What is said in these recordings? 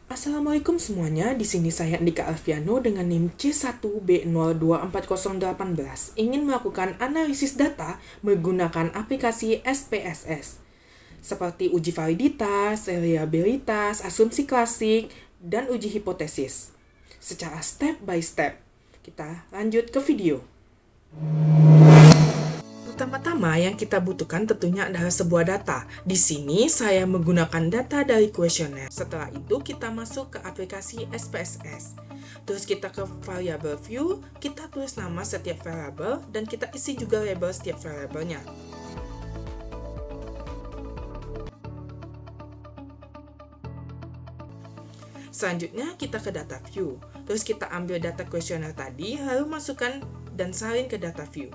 Assalamualaikum semuanya, di sini saya Andika Alfiano dengan NIM C1B024018 ingin melakukan analisis data menggunakan aplikasi SPSS seperti uji validitas, reliabilitas, asumsi klasik, dan uji hipotesis. Secara step by step, kita lanjut ke video. Pertama-tama yang kita butuhkan tentunya adalah sebuah data. Di sini saya menggunakan data dari kuesioner. Setelah itu kita masuk ke aplikasi SPSS. Terus kita ke variable view, kita tulis nama setiap variable dan kita isi juga label setiap variabelnya. Selanjutnya kita ke data view. Terus kita ambil data kuesioner tadi, lalu masukkan dan salin ke data view.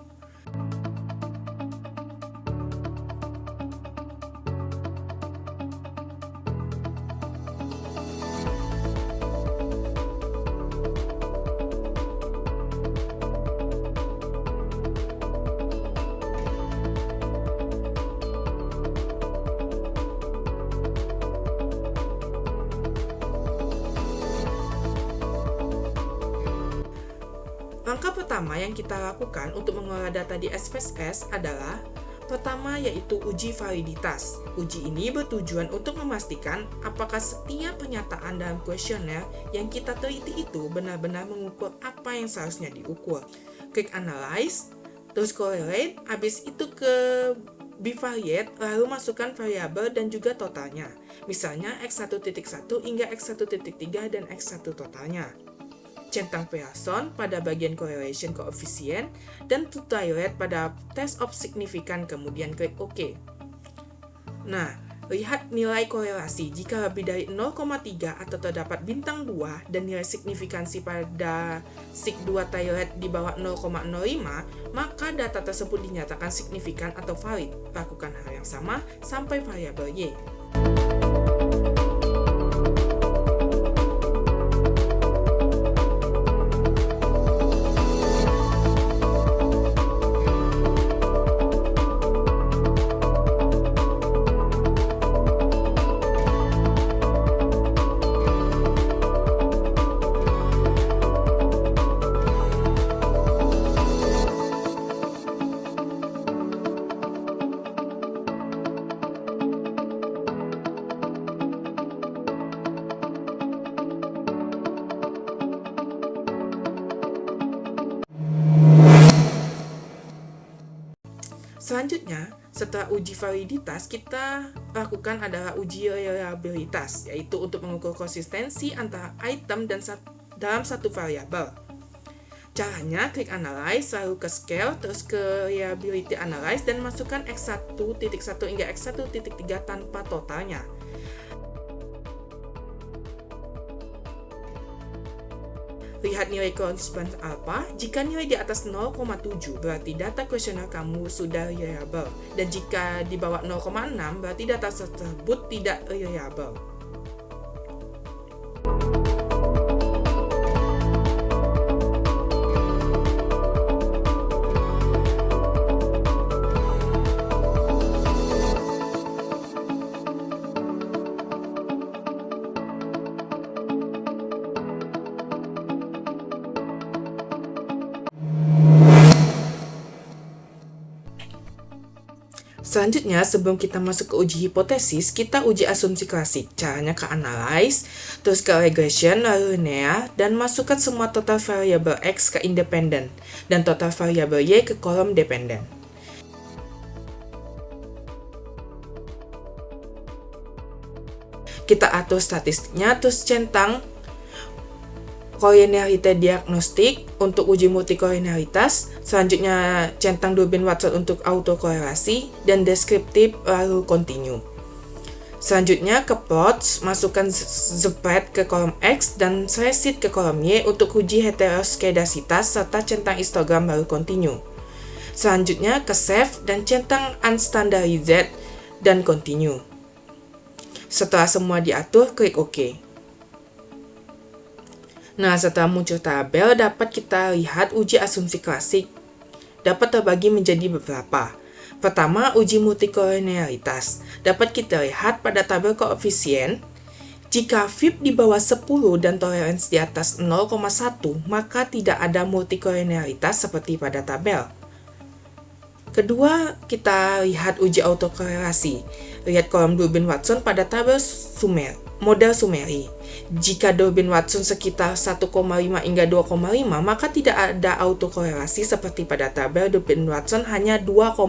Langkah pertama yang kita lakukan untuk mengolah data di SPSS adalah pertama yaitu uji validitas. Uji ini bertujuan untuk memastikan apakah setiap pernyataan dalam kuesioner yang kita teliti itu benar-benar mengukur apa yang seharusnya diukur. Klik Analyze, terus Correlate, habis itu ke Bivariate, lalu masukkan variabel dan juga totalnya. Misalnya X1.1 hingga X1.3 dan X1 totalnya. Centang Pearson pada bagian correlation coefficient dan to tolerate pada test of significant, kemudian klik OK. Nah, lihat nilai korelasi. Jika lebih dari 0,3 atau terdapat bintang 2 dan nilai signifikansi pada sig2 tolerate di bawah 0,05, maka data tersebut dinyatakan signifikan atau valid. Lakukan hal yang sama sampai variabel Y. Selanjutnya, setelah uji validitas, kita lakukan adalah uji reliabilitas, yaitu untuk mengukur konsistensi antara item dan dalam satu variabel. Caranya, klik Analyze, lalu ke Scale, terus ke Reliability Analyze, dan masukkan X1.1 hingga X1.3 tanpa totalnya. Lihat nilai correspondence alpha. Jika nilai di atas 0,7 berarti data kuesioner kamu sudah reliable, dan jika di bawah 0,6 berarti data tersebut tidak reliable. Selanjutnya, sebelum kita masuk ke uji hipotesis, kita uji asumsi klasik. Caranya ke Analyze, terus ke Regression, lalu Linear, dan masukkan semua total variabel X ke Independent, dan total variabel Y ke kolom Dependent. Kita atur statistiknya, terus centang Collinearity diagnostik untuk uji multicollinearitas, selanjutnya centang durbin Watson untuk autokorelasi, dan deskriptif lalu continue. Selanjutnya ke plots, masukkan spread ke kolom X dan spreadsheet ke kolom Y untuk uji heteroskedasitas serta centang histogram lalu continue. Selanjutnya ke save dan centang unstandarized dan continue. Setelah semua diatur, klik OK. Nah, setelah muncul tabel, dapat kita lihat uji asumsi klasik dapat terbagi menjadi beberapa. Pertama, uji multikolinearitas. Dapat kita lihat pada tabel koefisien. Jika VIP di bawah 10 dan toleransi di atas 0,1, maka tidak ada multikolinearitas seperti pada tabel. Kedua, kita lihat uji autokorelasi. Lihat kolom Durbin Watson pada tabel model Sumeri. Jika Durbin Watson sekitar 1,5 hingga 2,5, maka tidak ada autokorelasi seperti pada tabel Durbin Watson hanya 2,0.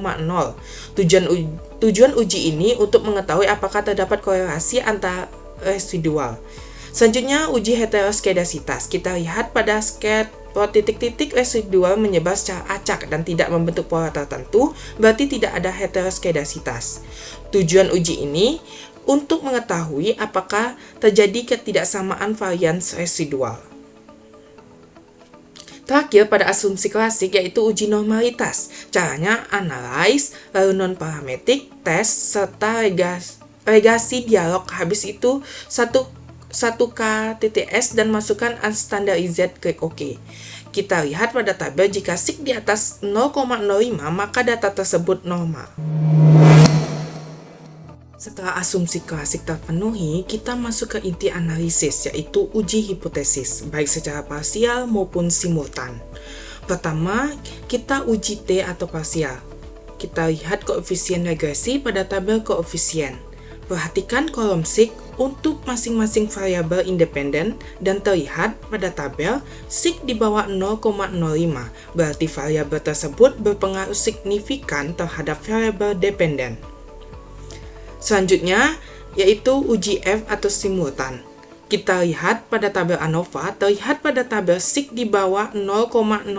Tujuan uji ini untuk mengetahui apakah terdapat korelasi antara residual. Selanjutnya, uji heteroskedasitas. Kita lihat pada sked titik-titik residual menyebar secara acak dan tidak membentuk pola tertentu, berarti tidak ada heteroskedasitas. Tujuan uji ini untuk mengetahui apakah terjadi ketidaksamaan varian residual. Terakhir, pada asumsi klasik yaitu uji normalitas. Caranya analyze, lalu non-parametric, test, serta regresi dialog. Habis itu 1K TTS dan masukkan unstandarized, klik OK. Kita lihat pada tabel jika sig di atas 0,05 maka data tersebut normal. Setelah asumsi klasik terpenuhi, kita masuk ke inti analisis, yaitu uji hipotesis, baik secara parsial maupun simultan. Pertama, kita uji T atau parsial. Kita lihat koefisien regresi pada tabel koefisien. Perhatikan kolom sig untuk masing-masing variabel independen dan terlihat pada tabel sig di bawah 0,05, berarti variabel tersebut berpengaruh signifikan terhadap variabel dependen. Selanjutnya, yaitu uji F atau simultan. Kita lihat pada tabel ANOVA, terlihat pada tabel sig di bawah 0,05,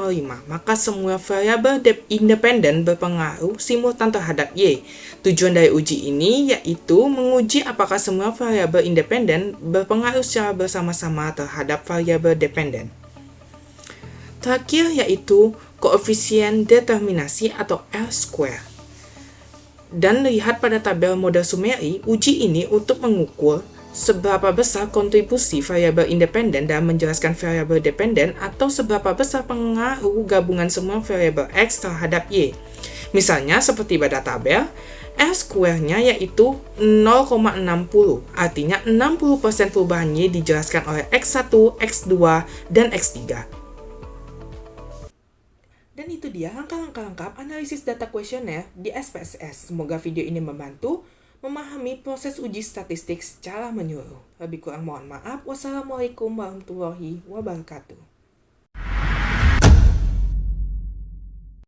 maka semua variabel independen berpengaruh simultan terhadap Y. Tujuan dari uji ini yaitu menguji apakah semua variabel independen berpengaruh secara bersama-sama terhadap variabel dependen. Terakhir yaitu koefisien determinasi atau R-square. Dan lihat pada tabel model Sumeri, uji ini untuk mengukur seberapa besar kontribusi variabel independen dalam menjelaskan variabel dependen atau seberapa besar pengaruh gabungan semua variabel X terhadap Y. Misalnya seperti pada tabel, R-square-nya yaitu 0,60, artinya 60% perubahan Y dijelaskan oleh X1, X2, dan X3. Dan itu dia langkah-langkah lengkap analisis data kuesioner di SPSS. Semoga video ini membantu memahami proses uji statistik secara menyeluruh. Lebih kurang mohon maaf. Wassalamualaikum warahmatullahi wabarakatuh.